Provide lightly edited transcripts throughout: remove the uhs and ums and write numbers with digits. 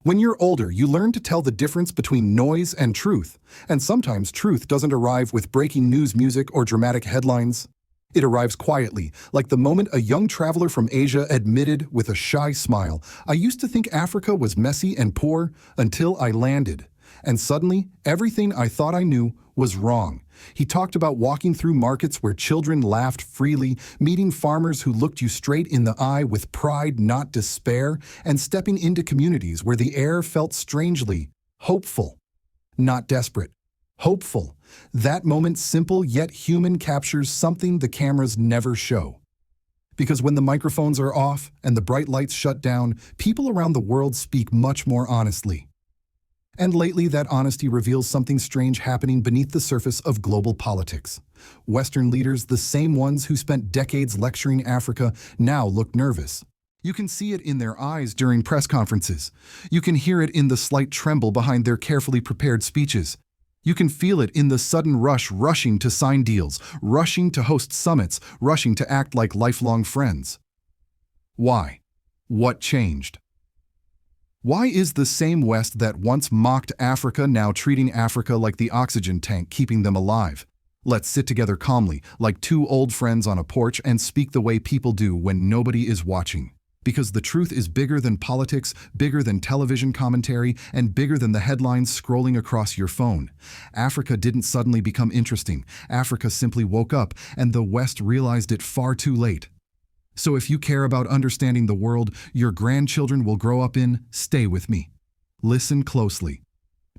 When you're older, you learn to tell the difference between noise and truth, and sometimes truth doesn't arrive with breaking news music or dramatic headlines. It arrives quietly, like the moment a young traveler from Asia admitted with a shy smile, "I used to think Africa was messy and poor until I landed. And suddenly, everything I thought I knew was wrong." He talked about walking through markets where children laughed freely, meeting farmers who looked you straight in the eye with pride, not despair, and stepping into communities where the air felt strangely hopeful, not desperate. Hopeful. That moment, simple yet human, captures something the cameras never show. Because when the microphones are off and the bright lights shut down, people around the world speak much more honestly. And lately, that honesty reveals something strange happening beneath the surface of global politics. Western leaders, the same ones who spent decades lecturing Africa, now look nervous. You can see it in their eyes during press conferences. You can hear it in the slight tremble behind their carefully prepared speeches. You can feel it in the sudden rushing to sign deals, rushing to host summits, rushing to act like lifelong friends. Why? What changed? Why is the same West that once mocked Africa now treating Africa like the oxygen tank keeping them alive? Let's sit together calmly, like two old friends on a porch, and speak the way people do when nobody is watching. Because the truth is bigger than politics, bigger than television commentary, and bigger than the headlines scrolling across your phone. Africa didn't suddenly become interesting. Africa simply woke up, and the West realized it far too late. So if you care about understanding the world your grandchildren will grow up in, stay with me. Listen closely.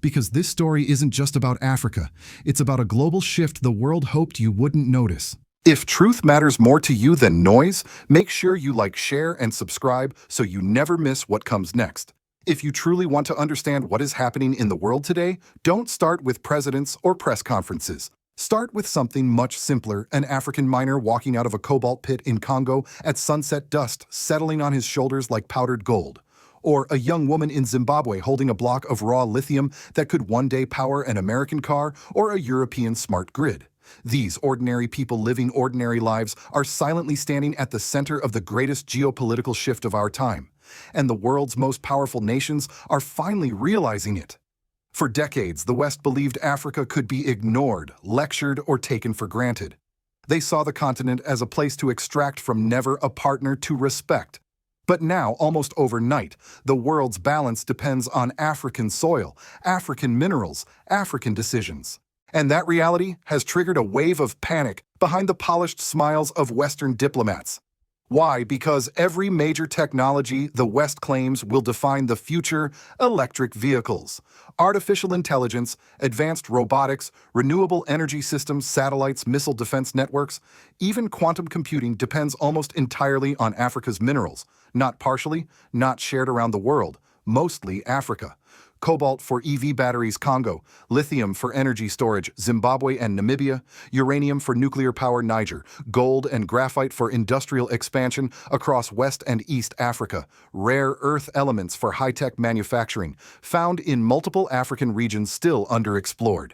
Because this story isn't just about Africa. It's about a global shift the world hoped you wouldn't notice. If truth matters more to you than noise, make sure you like, share, and subscribe so you never miss what comes next. If you truly want to understand what is happening in the world today, don't start with presidents or press conferences. Start with something much simpler: an African miner walking out of a cobalt pit in Congo at sunset, dust settling on his shoulders like powdered gold. Or a young woman in Zimbabwe holding a block of raw lithium that could one day power an American car or a European smart grid. These ordinary people living ordinary lives are silently standing at the center of the greatest geopolitical shift of our time. And the world's most powerful nations are finally realizing it. For decades, the West believed Africa could be ignored, lectured, or taken for granted. They saw the continent as a place to extract from, never a partner to respect. But now, almost overnight, the world's balance depends on African soil, African minerals, African decisions. And that reality has triggered a wave of panic behind the polished smiles of Western diplomats. Why? Because every major technology the West claims will define the future: electric vehicles, artificial intelligence, advanced robotics, renewable energy systems, satellites, missile defense networks, even quantum computing depends almost entirely on Africa's minerals. Not partially, not shared around the world, mostly Africa. Cobalt for EV batteries, Congo; lithium for energy storage, Zimbabwe and Namibia; uranium for nuclear power, Niger; gold and graphite for industrial expansion across West and East Africa; rare earth elements for high-tech manufacturing, found in multiple African regions still underexplored.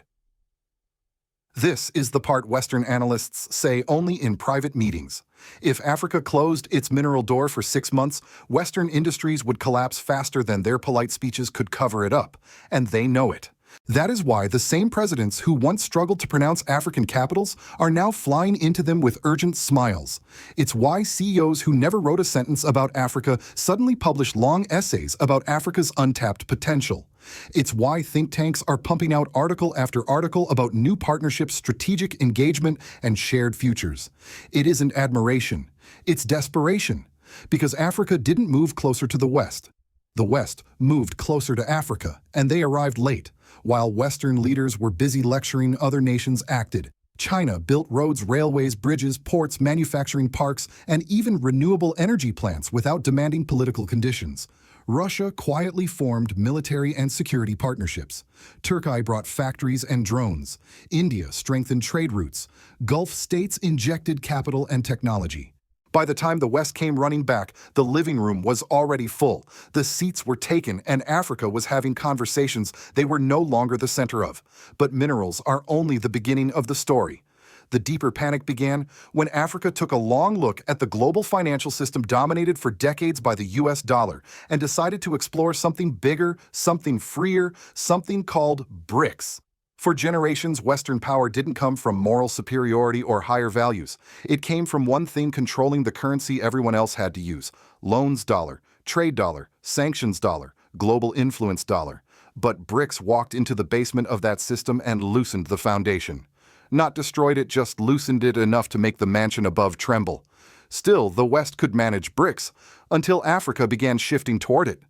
This is the part Western analysts say only in private meetings. If Africa closed its mineral door for 6 months, Western industries would collapse faster than their polite speeches could cover it up, and they know it. That is why the same presidents who once struggled to pronounce African capitals are now flying into them with urgent smiles. It's why CEOs who never wrote a sentence about Africa suddenly publish long essays about Africa's untapped potential. It's why think tanks are pumping out article after article about new partnerships, strategic engagement, and shared futures. It isn't admiration, it's desperation. Because Africa didn't move closer to the West. The West moved closer to Africa, and they arrived late. While Western leaders were busy lecturing, other nations acted. China built roads, railways, bridges, ports, manufacturing parks, and even renewable energy plants without demanding political conditions. Russia quietly formed military and security partnerships. Turkey brought factories and drones. India strengthened trade routes. Gulf states injected capital and technology. By the time the West came running back, the living room was already full. The seats were taken, and Africa was having conversations they were no longer the center of. But minerals are only the beginning of the story. The deeper panic began when Africa took a long look at the global financial system dominated for decades by the US dollar and decided to explore something bigger, something freer, something called BRICS. For generations, Western power didn't come from moral superiority or higher values. It came from one thing controlling the currency everyone else had to use: loans dollar, trade dollar, sanctions dollar, global influence dollar. But BRICS walked into the basement of that system and loosened the foundation. Not destroyed it, just loosened it enough to make the mansion above tremble. Still, the West could manage BRICS until Africa began shifting toward it.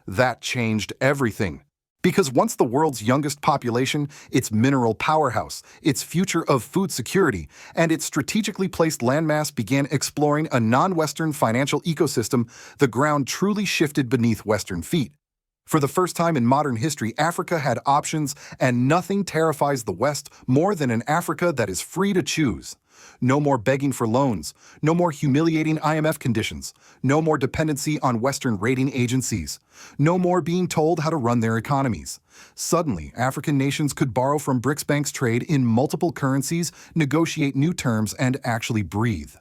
That changed everything. Because once the world's youngest population, its mineral powerhouse, its future of food security, and its strategically placed landmass began exploring a non-Western financial ecosystem, the ground truly shifted beneath Western feet. For the first time in modern history, Africa had options, and nothing terrifies the West more than an Africa that is free to choose. No more begging for loans, no more humiliating IMF conditions, no more dependency on Western rating agencies, no more being told how to run their economies. Suddenly, African nations could borrow from BRICS banks, trade in multiple currencies, negotiate new terms, and actually breathe.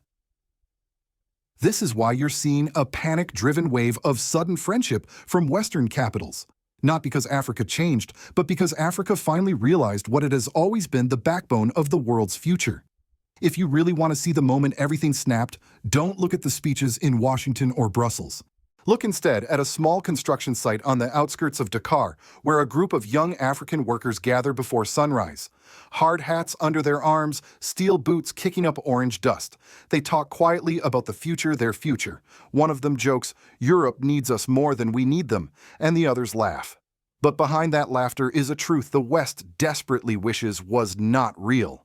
This is why you're seeing a panic-driven wave of sudden friendship from Western capitals. Not because Africa changed, but because Africa finally realized what it has always been: the backbone of the world's future. If you really want to see the moment everything snapped, don't look at the speeches in Washington or Brussels. Look instead at a small construction site on the outskirts of Dakar, where a group of young African workers gather before sunrise. Hard hats under their arms, steel boots kicking up orange dust. They talk quietly about the future, their future. One of them jokes, "Europe needs us more than we need them," and the others laugh. But behind that laughter is a truth the West desperately wishes was not real.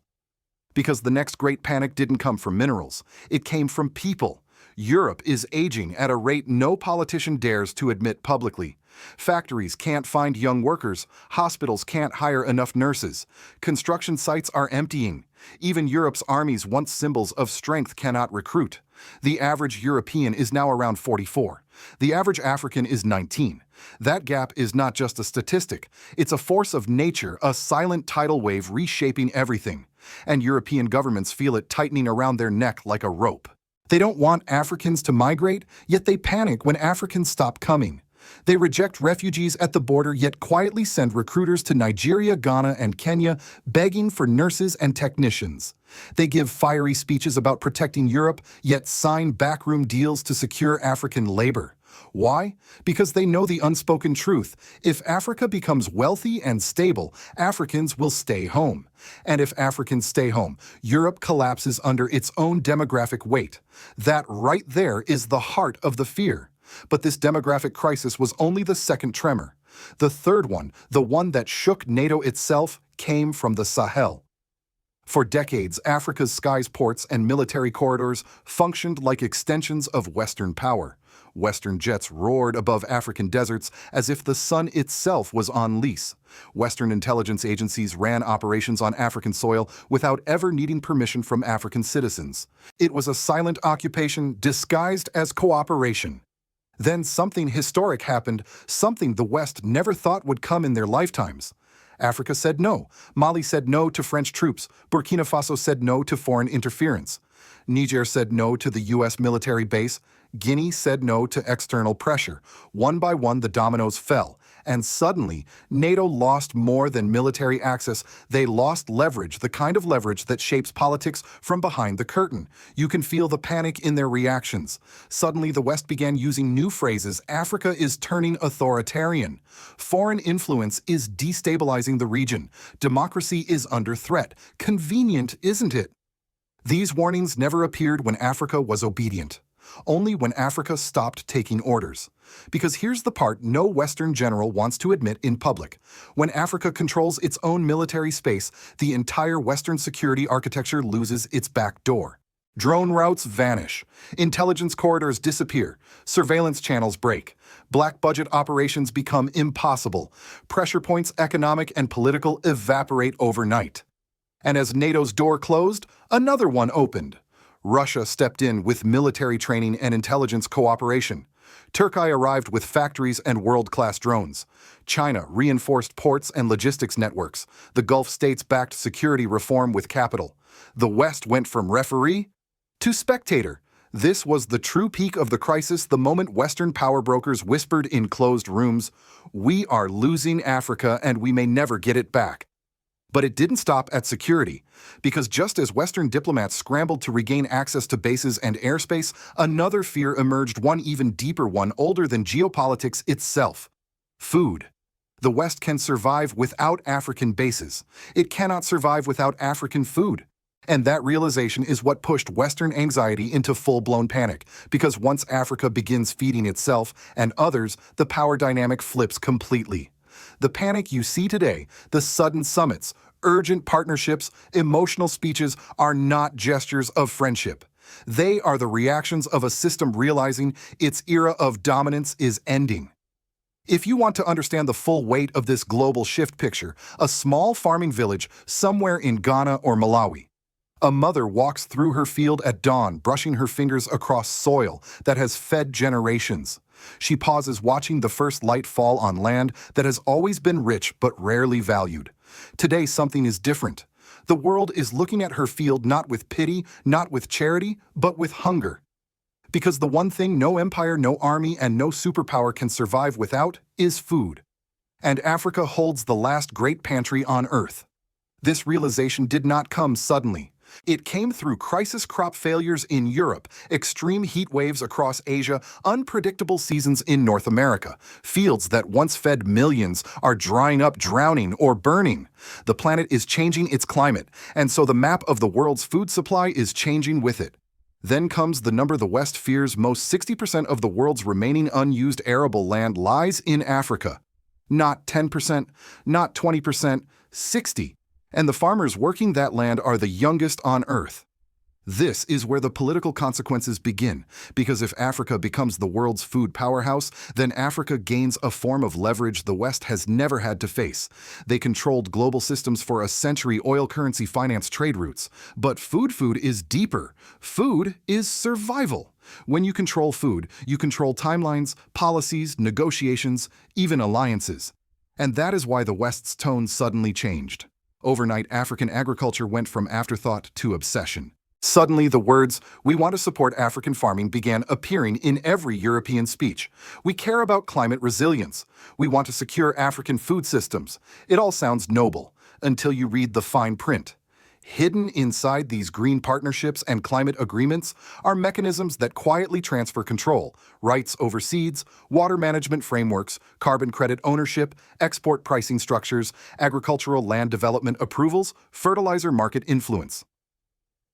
Because the next great panic didn't come from minerals, it came from people. Europe is aging at a rate no politician dares to admit publicly. Factories can't find young workers, hospitals can't hire enough nurses, construction sites are emptying. Even Europe's armies, once symbols of strength, cannot recruit. The average European is now around 44. The average African is 19. That gap is not just a statistic, it's a force of nature, a silent tidal wave reshaping everything. And European governments feel it tightening around their neck like a rope. They don't want Africans to migrate, yet they panic when Africans stop coming. They reject refugees at the border, yet quietly send recruiters to Nigeria, Ghana, and Kenya, begging for nurses and technicians. They give fiery speeches about protecting Europe, yet sign backroom deals to secure African labor. Why? Because they know the unspoken truth. If Africa becomes wealthy and stable, Africans will stay home. And if Africans stay home, Europe collapses under its own demographic weight. That right there is the heart of the fear. But this demographic crisis was only the second tremor. The third one, the one that shook NATO itself, came from the Sahel. For decades, Africa's skies, ports, and military corridors functioned like extensions of Western power. Western jets roared above African deserts as if the sun itself was on lease. Western intelligence agencies ran operations on African soil without ever needing permission from African citizens. It was a silent occupation disguised as cooperation. Then something historic happened, something the West never thought would come in their lifetimes. Africa said no. Mali said no to French troops. Burkina Faso said no to foreign interference. Niger said no to the U.S. military base. Guinea said no to external pressure. One by one, the dominoes fell. And suddenly, NATO lost more than military access. They lost leverage, the kind of leverage that shapes politics from behind the curtain. You can feel the panic in their reactions. Suddenly, the West began using new phrases. Africa is turning authoritarian. Foreign influence is destabilizing the region. Democracy is under threat. Convenient, isn't it? These warnings never appeared when Africa was obedient. Only when Africa stopped taking orders. Because here's the part no Western general wants to admit in public. When Africa controls its own military space, the entire Western security architecture loses its back door. Drone routes vanish. Intelligence corridors disappear. Surveillance channels break. Black budget operations become impossible. Pressure points, economic and political, evaporate overnight. And as NATO's door closed, another one opened. Russia stepped in with military training and intelligence cooperation. Turkey arrived with factories and world-class drones. China reinforced ports and logistics networks. The Gulf states backed security reform with capital. The West went from referee to spectator. This was the true peak of the crisis, the moment Western power brokers whispered in closed rooms, "We are losing Africa and we may never get it back." But it didn't stop at security, because just as Western diplomats scrambled to regain access to bases and airspace, another fear emerged, one even deeper, one older than geopolitics itself: food. The West can survive without African bases. It cannot survive without African food. And that realization is what pushed Western anxiety into full-blown panic, because once Africa begins feeding itself and others, the power dynamic flips completely. The panic you see today, the sudden summits, urgent partnerships, emotional speeches, are not gestures of friendship. They are the reactions of a system realizing its era of dominance is ending. If you want to understand the full weight of this global shift, picture a small farming village somewhere in Ghana or Malawi. A mother walks through her field at dawn, brushing her fingers across soil that has fed generations. She pauses, watching the first light fall on land that has always been rich but rarely valued. Today, something is different. The world is looking at her field not with pity, not with charity, but with hunger. Because the one thing no empire, no army, and no superpower can survive without is food. And Africa holds the last great pantry on Earth. This realization did not come suddenly. It came through crisis crop failures in Europe, extreme heat waves across Asia, unpredictable seasons in North America. Fields that once fed millions are drying up, drowning, or burning. The planet is changing its climate, and so the map of the world's food supply is changing with it. Then comes the number the West fears most: 60% of the world's remaining unused arable land lies in Africa. Not 10%, not 20%, 60%. And the farmers working that land are the youngest on Earth. This is where the political consequences begin, because if Africa becomes the world's food powerhouse, then Africa gains a form of leverage the West has never had to face. They controlled global systems for a century: oil, currency, finance, trade routes. But food is deeper. Food is survival. When you control food, you control timelines, policies, negotiations, even alliances. And that is why the West's tone suddenly changed. Overnight, African agriculture went from afterthought to obsession. Suddenly, the words, "We want to support African farming," began appearing in every European speech. "We care about climate resilience. We want to secure African food systems." It all sounds noble, until you read the fine print. Hidden inside these green partnerships and climate agreements are mechanisms that quietly transfer control: rights over seeds, water management frameworks, carbon credit ownership, export pricing structures, agricultural land development approvals, fertilizer market influence.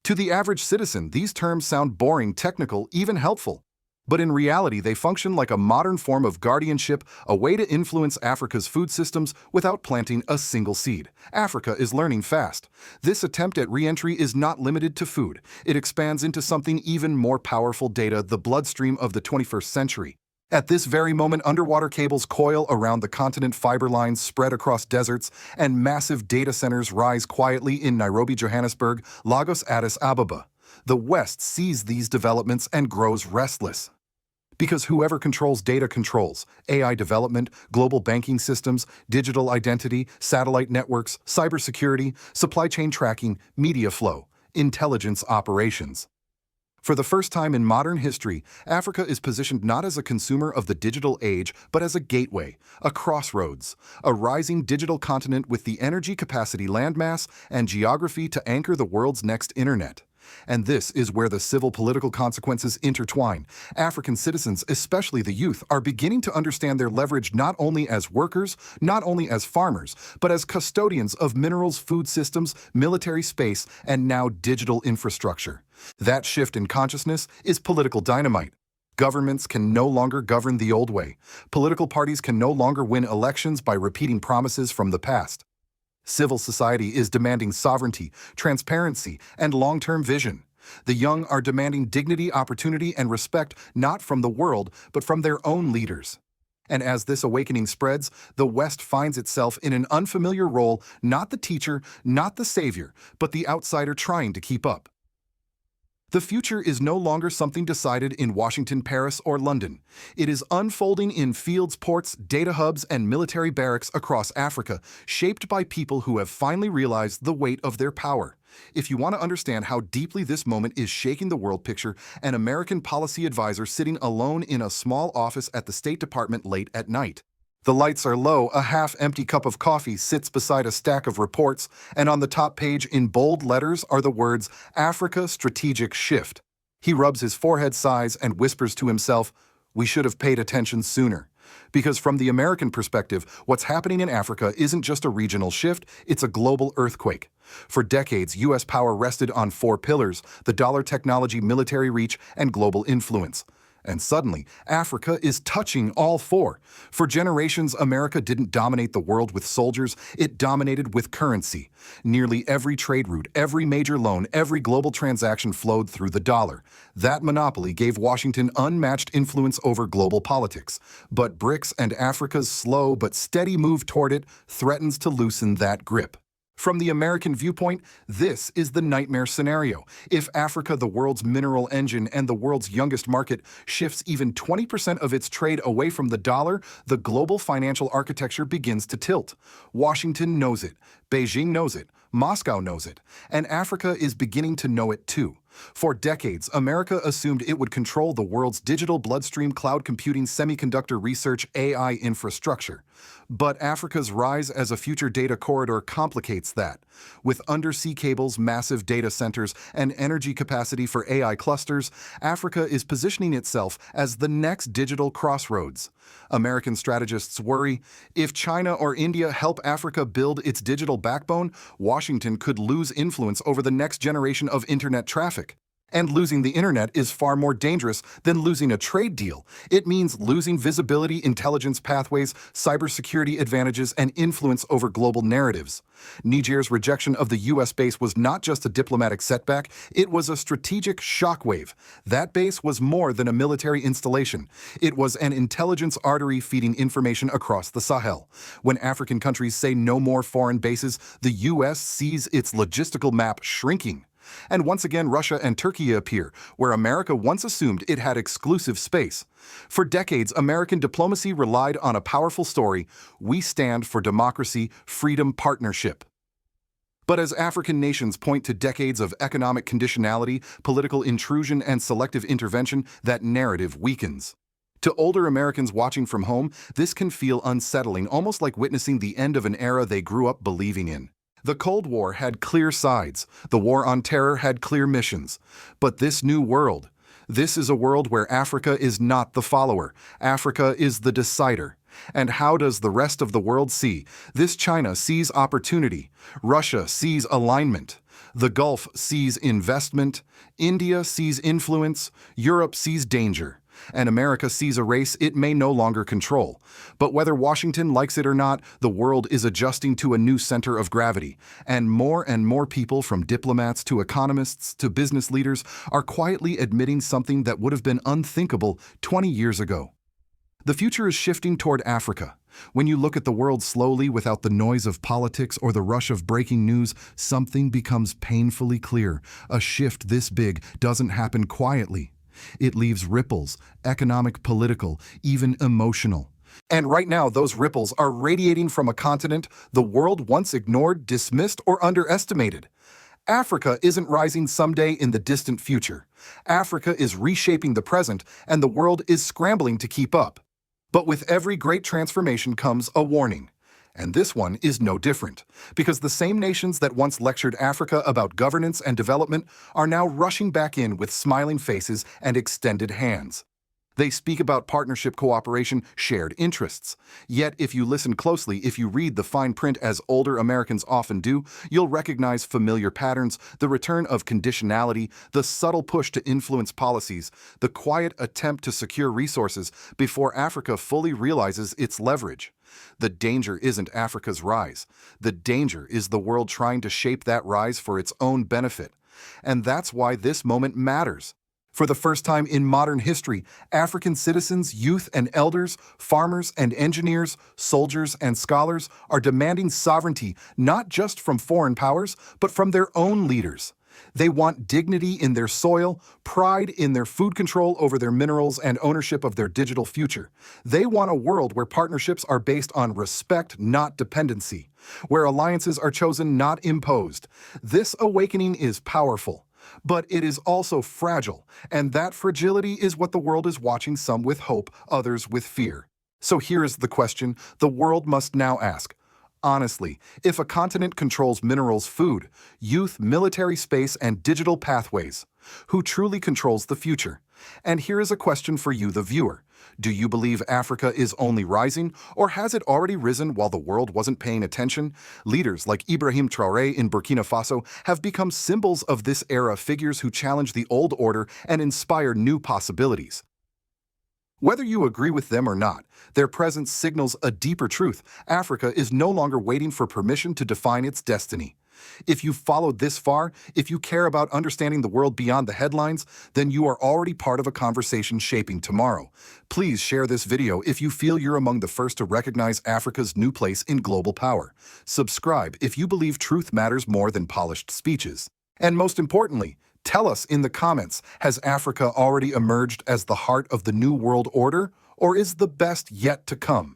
To the average citizen, these terms sound boring, technical, even helpful. But in reality, they function like a modern form of guardianship, a way to influence Africa's food systems without planting a single seed. Africa is learning fast. This attempt at re-entry is not limited to food. It expands into something even more powerful: data, the bloodstream of the 21st century. At this very moment, underwater cables coil around the continent, fiber lines spread across deserts, and massive data centers rise quietly in Nairobi, Johannesburg, Lagos, Addis Ababa. The West sees these developments and grows restless. Because whoever controls data controls AI development, global banking systems, digital identity, satellite networks, cybersecurity, supply chain tracking, media flow, intelligence operations. For the first time in modern history, Africa is positioned not as a consumer of the digital age, but as a gateway, a crossroads, a rising digital continent with the energy, capacity, landmass, and geography to anchor the world's next internet. And this is where the civil political consequences intertwine. African citizens, especially the youth, are beginning to understand their leverage not only as workers, not only as farmers, but as custodians of minerals, food systems, military space, and now digital infrastructure. That shift in consciousness is political dynamite. Governments can no longer govern the old way. Political parties can no longer win elections by repeating promises from the past. Civil society is demanding sovereignty, transparency, and long-term vision. The young are demanding dignity, opportunity, and respect not from the world, but from their own leaders. And as this awakening spreads, the West finds itself in an unfamiliar role: not the teacher, not the savior, but the outsider trying to keep up. The future is no longer something decided in Washington, Paris, or London. It is unfolding in fields, ports, data hubs, and military barracks across Africa, shaped by people who have finally realized the weight of their power. If you want to understand how deeply this moment is shaking the world, picture an American policy advisor sitting alone in a small office at the State Department late at night. The lights are low, a half-empty cup of coffee sits beside a stack of reports, and on the top page in bold letters are the words, Africa Strategic Shift. He rubs his forehead, sighs, and whispers to himself, "We should have paid attention sooner." Because from the American perspective, what's happening in Africa isn't just a regional shift, it's a global earthquake. For decades, U.S. power rested on four pillars: the dollar, technology, military reach, and global influence. And suddenly, Africa is touching all four. For generations, America didn't dominate the world with soldiers, it dominated with currency. Nearly every trade route, every major loan, every global transaction flowed through the dollar. That monopoly gave Washington unmatched influence over global politics. But BRICS and Africa's slow but steady move toward it threatens to loosen that grip. From the American viewpoint, this is the nightmare scenario. If Africa, the world's mineral engine and the world's youngest market, shifts even 20% of its trade away from the dollar, the global financial architecture begins to tilt. Washington knows it, Beijing knows it, Moscow knows it, and Africa is beginning to know it too. For decades, America assumed it would control the world's digital bloodstream, cloud computing, semiconductor research, AI infrastructure. But Africa's rise as a future data corridor complicates that. With undersea cables, massive data centers, and energy capacity for AI clusters, Africa is positioning itself as the next digital crossroads. American strategists worry, if China or India help Africa build its digital backbone, Washington could lose influence over the next generation of internet traffic. And losing the internet is far more dangerous than losing a trade deal. It means losing visibility, intelligence pathways, cybersecurity advantages, and influence over global narratives. Niger's rejection of the U.S. base was not just a diplomatic setback, it was a strategic shockwave. That base was more than a military installation. It was an intelligence artery feeding information across the Sahel. When African countries say no more foreign bases, the U.S. sees its logistical map shrinking. And once again, Russia and Turkey appear, where America once assumed it had exclusive space. For decades, American diplomacy relied on a powerful story: we stand for democracy, freedom, partnership. But as African nations point to decades of economic conditionality, political intrusion, and selective intervention, that narrative weakens. To older Americans watching from home, this can feel unsettling, almost like witnessing the end of an era they grew up believing in. The Cold War had clear sides. The war on terror had clear missions. But this new world, this is a world where Africa is not the follower. Africa is the decider. And how does the rest of the world see? This China sees opportunity. Russia sees alignment. The Gulf sees investment. India sees influence. Europe sees danger. And America sees a race it may no longer control. But whether Washington likes it or not, the world is adjusting to a new center of gravity. And more people, from diplomats to economists to business leaders, are quietly admitting something that would have been unthinkable 20 years ago. The future is shifting toward Africa. When you look at the world slowly, without the noise of politics or the rush of breaking news, something becomes painfully clear. A shift this big doesn't happen quietly. It leaves ripples, economic, political, even emotional. And right now, those ripples are radiating from a continent the world once ignored, dismissed, or underestimated. Africa isn't rising someday in the distant future. Africa is reshaping the present, and the world is scrambling to keep up. But with every great transformation comes a warning. And this one is no different, because the same nations that once lectured Africa about governance and development are now rushing back in with smiling faces and extended hands. They speak about partnership, cooperation, shared interests. Yet, if you listen closely, if you read the fine print as older Americans often do, you'll recognize familiar patterns: the return of conditionality, the subtle push to influence policies, the quiet attempt to secure resources before Africa fully realizes its leverage. The danger isn't Africa's rise. The danger is the world trying to shape that rise for its own benefit. And that's why this moment matters. For the first time in modern history, African citizens, youth and elders, farmers and engineers, soldiers and scholars are demanding sovereignty not just from foreign powers, but from their own leaders. They want dignity in their soil, pride in their food control over their minerals, and ownership of their digital future. They want a world where partnerships are based on respect, not dependency, where alliances are chosen, not imposed. This awakening is powerful, but it is also fragile, and that fragility is what the world is watching, some with hope, others with fear. So here is the question the world must now ask. Honestly, if a continent controls minerals, food, youth, military space, and digital pathways, who truly controls the future? And here is a question for you, the viewer. Do you believe Africa is only rising, or has it already risen while the world wasn't paying attention? Leaders like Ibrahim Traoré in Burkina Faso have become symbols of this era, figures who challenge the old order and inspire new possibilities. Whether you agree with them or not, their presence signals a deeper truth. Africa is no longer waiting for permission to define its destiny. If you've followed this far, if you care about understanding the world beyond the headlines, then you are already part of a conversation shaping tomorrow. Please share this video if you feel you're among the first to recognize Africa's new place in global power. Subscribe if you believe truth matters more than polished speeches. And most importantly, tell us in the comments, has Africa already emerged as the heart of the new world order, or is the best yet to come?